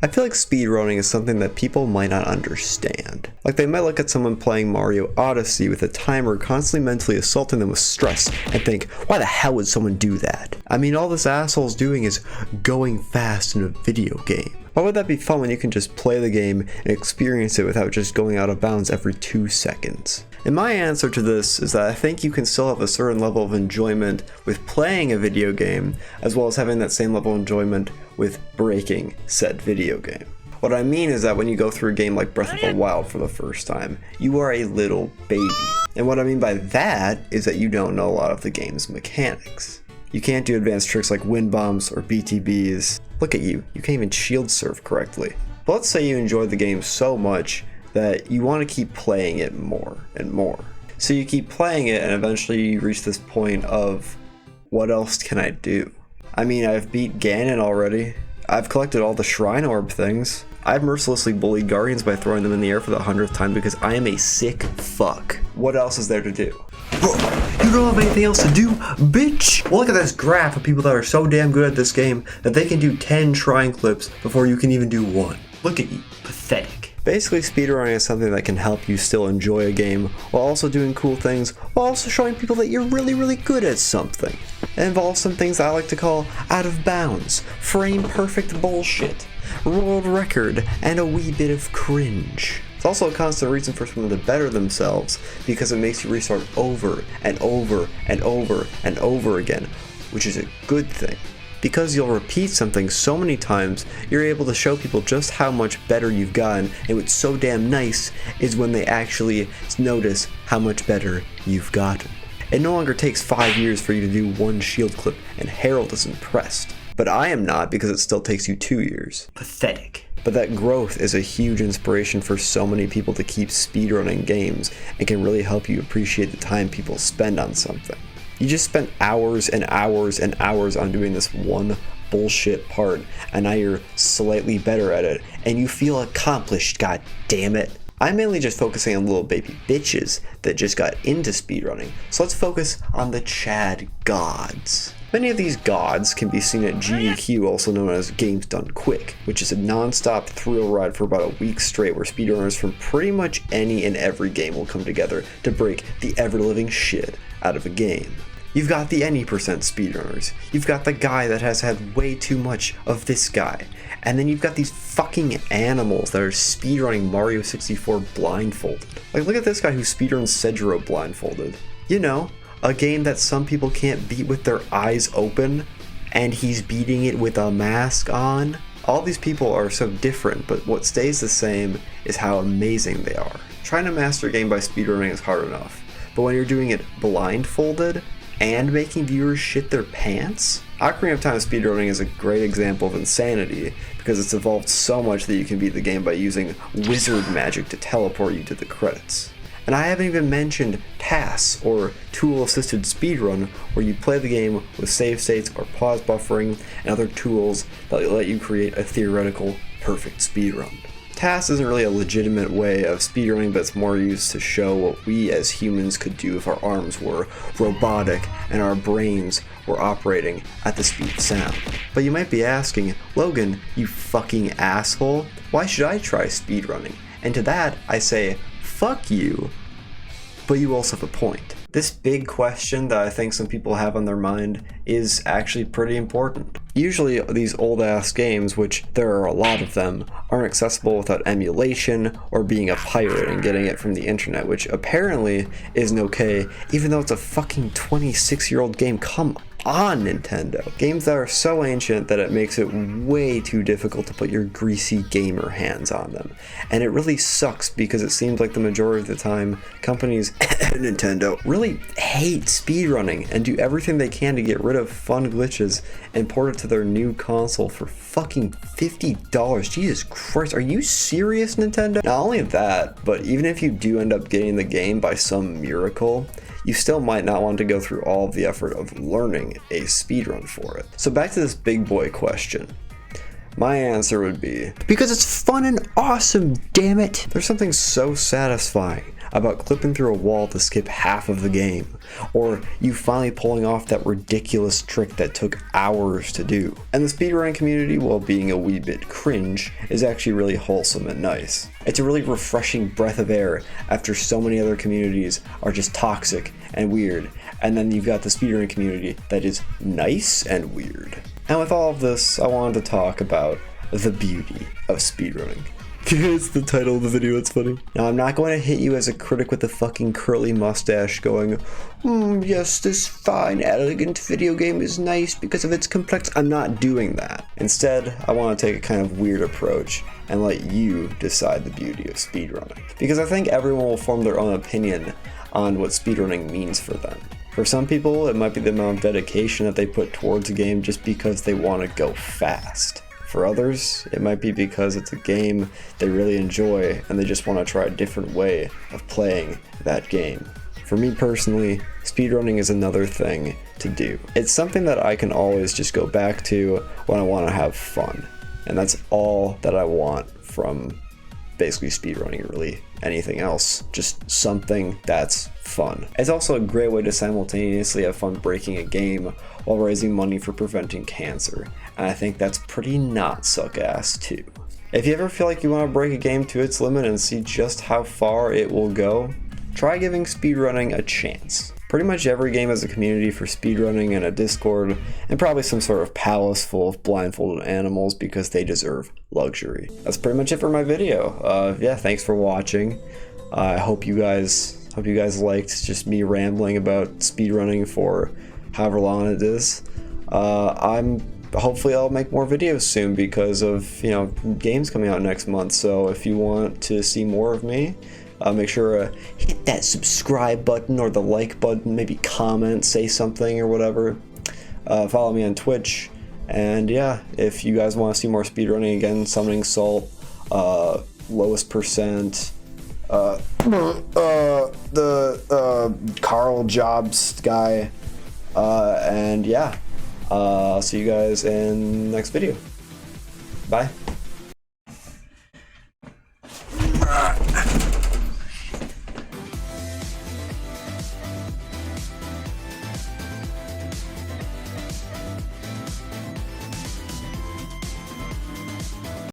I feel like speedrunning is something that people might not understand. Like they might look at someone playing Mario Odyssey with a timer constantly mentally assaulting them with stress and think, why the hell would someone do that? I mean, all this asshole's doing is going fast in a video game. Why would that be fun when you can just play the game and experience it without just going out of bounds every 2 seconds? And my answer to this is that I think you can still have a certain level of enjoyment with playing a video game, as well as having that same level of enjoyment with breaking said video game. What I mean is that when you go through a game like Breath of the Wild for the first time, you are a little baby. And what I mean by that is that you don't know a lot of the game's mechanics. You can't do advanced tricks like wind bombs or BTBs. Look at you, you can't even shield surf correctly. But let's say you enjoyed the game so much that you want to keep playing it more and more. So you keep playing it and eventually you reach this point of, what else can I do? I mean, I've beat Ganon already. I've collected all the shrine orb things. I've mercilessly bullied guardians by throwing them in the air for the 100th time because I am a sick fuck. What else is there to do? Bro, you don't have anything else to do, bitch! Well, look at this graph of people that are so damn good at this game that they can do 10 shrine clips before you can even do one. Look at you, pathetic. Basically, speedrunning is something that can help you still enjoy a game while also doing cool things, while also showing people that you're really, really good at something. It involves some things I like to call out of bounds, frame perfect bullshit, world record, and a wee bit of cringe. It's also a constant reason for someone to better themselves because it makes you restart over and over and over and over again, which is a good thing. Because you'll repeat something so many times, you're able to show people just how much better you've gotten, and what's so damn nice is when they actually notice how much better you've gotten. It no longer takes 5 years for you to do one shield clip, and Harold is impressed. But I am not, because it still takes you 2 years. Pathetic. But that growth is a huge inspiration for so many people to keep speedrunning games, and can really help you appreciate the time people spend on something. You just spent hours and hours and hours on doing this one bullshit part, and now you're slightly better at it, and you feel accomplished, god damn it. I'm mainly just focusing on little baby bitches that just got into speedrunning, so let's focus on the Chad gods. Many of these gods can be seen at GDQ, also known as Games Done Quick, which is a non-stop thrill ride for about a week straight where speedrunners from pretty much any and every game will come together to break the ever-living shit out of a game. You've got the any % speedrunners, you've got the guy that has had way too much of this guy, and then you've got these fucking animals that are speedrunning Mario 64 blindfolded. Like, look at this guy who speedruns Cedro blindfolded. You know, a game that some people can't beat with their eyes open, and he's beating it with a mask on. All these people are so different, but what stays the same is how amazing they are. Trying to master a game by speedrunning is hard enough, but when you're doing it blindfolded, and making viewers shit their pants? Ocarina of Time speedrunning is a great example of insanity because it's evolved so much that you can beat the game by using wizard magic to teleport you to the credits. And I haven't even mentioned TAS, or Tool Assisted Speedrun, where you play the game with save states or pause buffering and other tools that let you create a theoretical perfect speedrun. TAS isn't really a legitimate way of speedrunning, but it's more used to show what we as humans could do if our arms were robotic and our brains were operating at the speed of sound. But you might be asking, Logan, you fucking asshole, why should I try speedrunning? And to that, I say, fuck you, but you also have a point. This big question that I think some people have on their mind is actually pretty important. Usually these old ass games, which there are a lot of them, aren't accessible without emulation or being a pirate and getting it from the internet, which apparently isn't okay, even though it's a fucking 26-year-old game. Come on, Nintendo. Games that are so ancient that it makes it way too difficult to put your greasy gamer hands on them. And it really sucks because it seems like the majority of the time companies, Nintendo, really hate speedrunning and do everything they can to get rid of fun glitches and port it to their new console for fucking $50. Jesus Christ, are you serious, Nintendo? Not only that, but even if you do end up getting the game by some miracle, you still might not want to go through all of the effort of learning a speedrun for it. So back to this big boy question. My answer would be, because it's fun and awesome, damn it! There's something so satisfying about clipping through a wall to skip half of the game, or you finally pulling off that ridiculous trick that took hours to do. And the speedrunning community, while being a wee bit cringe, is actually really wholesome and nice. It's a really refreshing breath of air after so many other communities are just toxic and weird, and then you've got the speedrunning community that is nice and weird. And with all of this, I wanted to talk about the beauty of speedrunning. It's the title of the video, it's funny. Now, I'm not going to hit you as a critic with a fucking curly mustache going, yes, this fine, elegant video game is nice because of its complex. I'm not doing that. Instead, I want to take a kind of weird approach and let you decide the beauty of speedrunning. Because I think everyone will form their own opinion on what speedrunning means for them. For some people, it might be the amount of dedication that they put towards a game just because they want to go fast. For others, it might be because it's a game they really enjoy and they just want to try a different way of playing that game. For me personally, speedrunning is another thing to do. It's something that I can always just go back to when I want to have fun. And that's all that I want from basically speedrunning, or really anything else. Just something that's fun. It's also a great way to simultaneously have fun breaking a game while raising money for preventing cancer. And I think that's pretty not suck ass too. If you ever feel like you want to break a game to its limit and see just how far it will go, try giving speedrunning a chance. Pretty much every game has a community for speedrunning and a Discord, and probably some sort of palace full of blindfolded animals because they deserve luxury. That's pretty much it for my video. Yeah, thanks for watching. I hope you guys liked just me rambling about speedrunning for however long it is. Hopefully I'll make more videos soon because of, games coming out next month. So if you want to see more of me, make sure to hit that subscribe button or the like button, maybe comment, say something or whatever. Follow me on Twitch. And yeah, if you guys want to see more speedrunning, again, Summoning Salt, lowest percent, the Carl Jobs guy, and yeah, I'll see you guys in the next video. Bye.